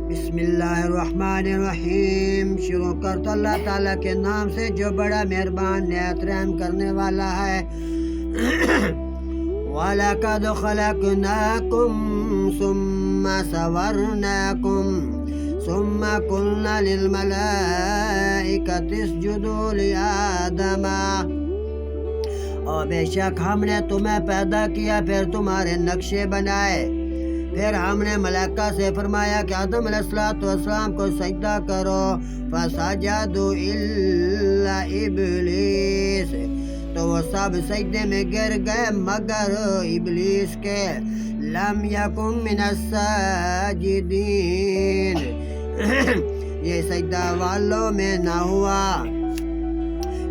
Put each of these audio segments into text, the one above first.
بسم اللہ الرحمن الرحیم۔ شروع کرتا اللہ تعالیٰ کے نام سے جو بڑا مہربان نہایت رحم کرنے والا ہے۔ وَلَقَدْ خَلَقْنَاكُمْ ثُمَّ صَوَّرْنَاكُمْ ثُمَّ قُلْنَا لِلْمَلَائِكَةِ اسْجُدُوا لِآدَمَ، اور بے شک ہم نے تمہیں پیدا کیا، پھر تمہارے نقشے بنائے، پھر ہم نے ملائکہ سے فرمایا کہ آدم علیہ السلام کو سجدہ کرو، فسجدوا الا ابلیس، تو وہ سب سجدے میں گر گئے مگر ابلیس کے، لم یکن من الساجدین، یہ سجدہ والوں میں نہ ہوا۔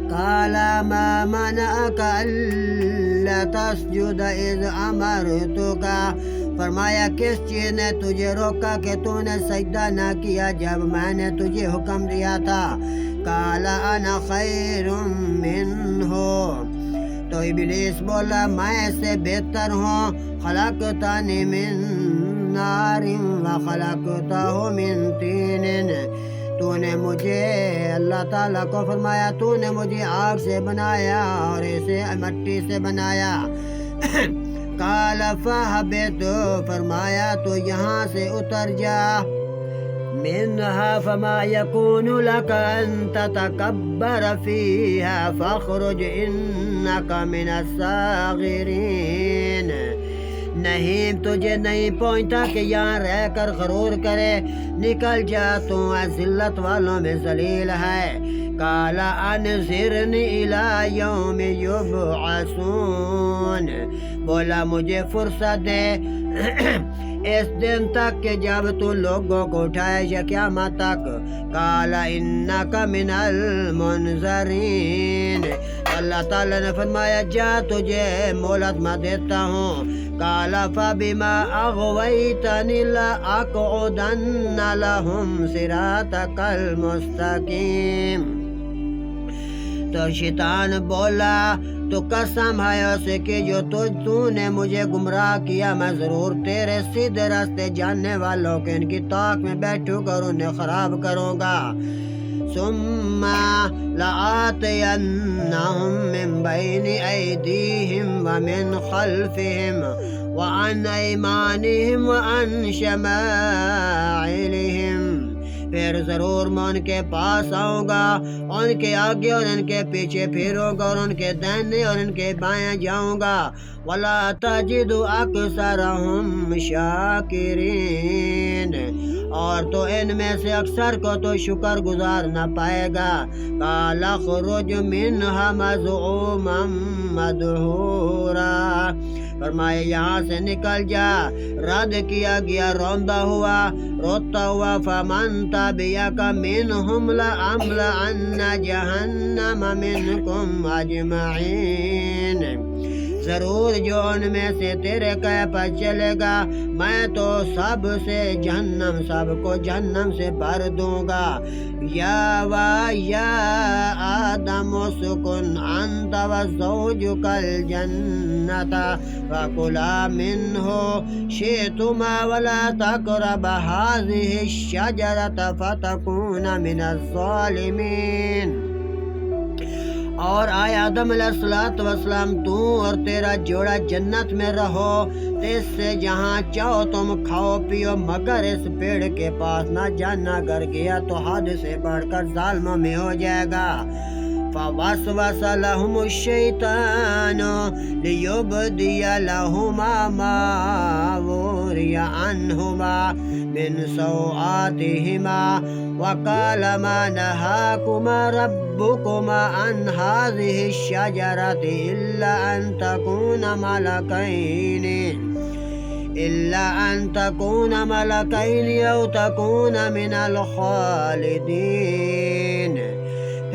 قال ما منعك الا تسجد اذ امرتك، فرمایا کس چیز نے تجھے روکا کہ تو نے سجدہ نہ کیا جب میں نے تجھے حکم دیا تھا۔ قال انا خیر منہ، تو ابلیس بولا میں اس سے بہتر ہوں، خلقتنی من نار وخلقتہ من طین، تو نے مجھے، اللہ تعالیٰ کو فرمایا تو نے مجھے آگ سے بنایا اور اسے مٹی سے بنایا۔ قال فاہبط، فرمایا تو یہاں سے اتر جا، منها فما يكون لك ان تتكبر فيها فاخرج انك من الصاغرين، نہیں تجھے نہیں پہنچتا کہ یہاں رہ کر غرور کرے، نکل جا تو ذلت والوں میں ذلیل ہے۔ قال انظرنی الی یوم یبعثون، بولا مجھے فرصت دے اس دن تک کہ جب تو لوگوں کو اٹھائے یا قیامت تک۔ قال انک من المنظرین، اللہ تعالیٰ نے فرمایا جا تجھے مہلت میں دیتا ہوں۔ قال فبما اغویتنی لاقعدن لهم صراطک المستقیم، تو شیطان بولا تو قسم ہے اس کی جو تو نے مجھے گمراہ کیا، میں ضرور تیرے سیدھے راستے جاننے والوں کے ان کی طاق میں بیٹھوں گا اور انہیں خراب کروں گا۔ ثم لآتینہم من بین ایدیہم ومن خلفہم وعن ایمانہم وعن شمائلہم، پھر ضرور میں ان کے پاس آؤں گا، ان کے آگے اور ان کے پیچھے پھروں گا، اور ان کے دائیں اور ان کے بائیں جاؤں گا۔ وَلَا تَجِدُ أَكْثَرَهُمْ شَاكِرِينَ، اور تو ان میں سے اکثر کو تو شکر گزار نہ پائے گا۔ قَالَ اخْرُجْ مِنْهَا مَذْءُومًا مَدْحُورًا، فرمائے یہاں سے نکل جا رد کیا گیا، روندہ ہوا، روتا ہوا۔ فَمَن تَبِعَكَ مِنْهُمْ لَأَمْلَأَنَّ جَهَنَّمَ مِنْكُمْ أَجْمَعِينَ، ضرور جو ان میں سے تیرے کہے پر چلے گا میں تو سب کو جہنم سے بھر دوں گا۔ یا آدم اسکن انت وزوجک الجنۃ فکلا منہ شئتما ولا تقربا هذه الشجرۃ فتکونا من الظالمین، اور آئے آدم علیہ السلام تو اور تیرا جوڑا جنت میں رہو، اس سے جہاں چاہو تم کھاؤ پیو، مگر اس پیڑ کے پاس نہ جانا، اگر گیا تو حد سے بڑھ کر ظالموں میں ہو جائے گا۔ فوسوس لهم الشیطان لیبدی لهما ما وري عنهما من سوآتهما وقال ما نهاكما ربكما عن هذه الشجرة إلا أن تكونا ملكين أو تكونا من الخالدين،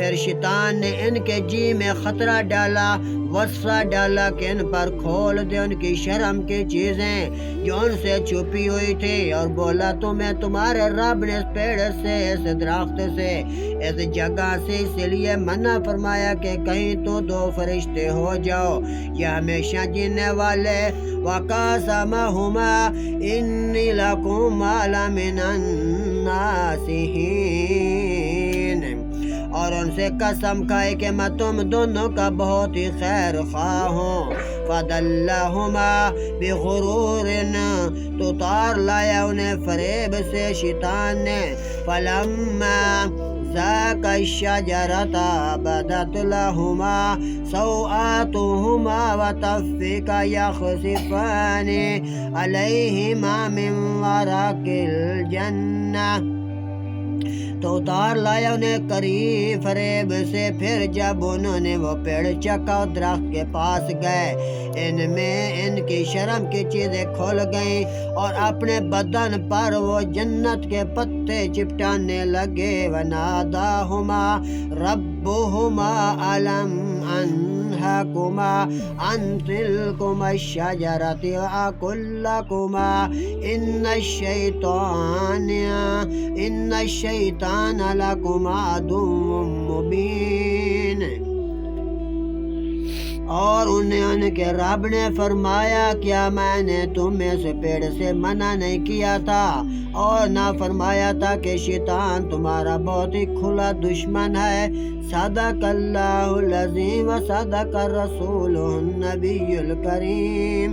پھر شیطان نے ان کے جی میں خطرہ ڈالا، وسوسہ ڈالا کہ ان پر کھول دے ان کی شرم کی چیزیں جو ان سے چھپی ہوئی تھی، اور بولا تمہیں تمہارے رب نے اس پیڑ سے، اس درخت سے، اس جگہ سے اس لیے منع فرمایا کہ کہیں تو دو فرشتے ہو جاؤ یہ ہمیشہ جینے والے۔ وَقَاسَمَهُمَا إِنِّي لَكُمَا لَمِنَ النَّاصِحِينَ، اور ان سے قسم کھائی کہ میں تم دونوں کا بہت ہی خیر خواہ ہوں۔ فَدَلَّهُمَا بِغُرُورٍ، تو تار لایا انہیں فریب سے شیطان نے۔ فَلَمَّا ذَاقَا الشَّجَرَةَ بَدَتْ لَهُمَا سَوْآتُهُمَا وَطَفِّقَا يَخْصِفَانِ عَلَيْهِمَا مِنْ وَرَقِ الْجَنَّةِ، تو اتار لایا انہیں قریب فریب سے۔ پھر جب انہوں نے وہ پیڑ چکھا اور درخت کے پاس گئے، ان میں ان کی شرم کی چیزیں کھل گئیں اور اپنے بدن پر وہ جنت کے پتے چپٹانے لگے۔ وَنَادَاهُمَا رَبُّهُمَا أَلَمْ أَنْهَكُمَا عَنْ تِلْكُمَا الشَّجَرَةِ وَأَقُلْ لَكُمَا إِنَّ الشَّيْطَانَ لَكُمَا عَدُوٌّ مُّبِينٌ، اور انہیں ان کے رب نے فرمایا کیا میں نے تمہیں اس پیڑ سے منع نہیں کیا تھا اور نہ فرمایا تھا کہ شیطان تمہارا بہت ہی کھلا دشمن ہے۔ صدق اللہ العظیم و صدق الرسول النبی الکریم۔